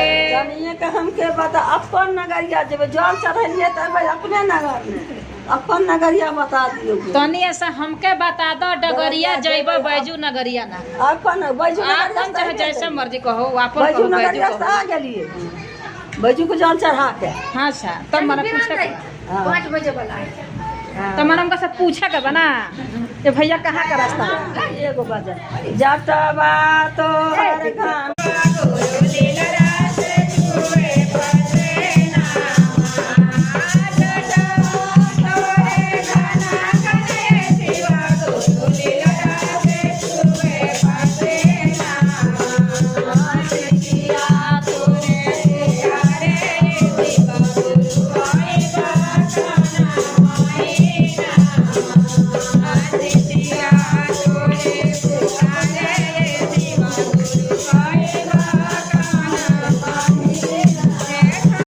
हमके बता अपन नगरिया जब जल चढ़लिए तब अपने नगर में अपन नगरिया बता दियो तनी ऐसा हमके बता दो डगरिया जइबो बैजू नगरिया ना अपन बैजू नगरिया चाहे जैसे मर्जी कहो अपन बैजू नगरिया आ गेलिए बैजू को जल चढ़ा के हां सा तब मने पूछे 5 बजे वाला तो मन हमका सब पूछा के बना ये भैया कहाँ का रास्ता एगो बजे जटवा तो हर गान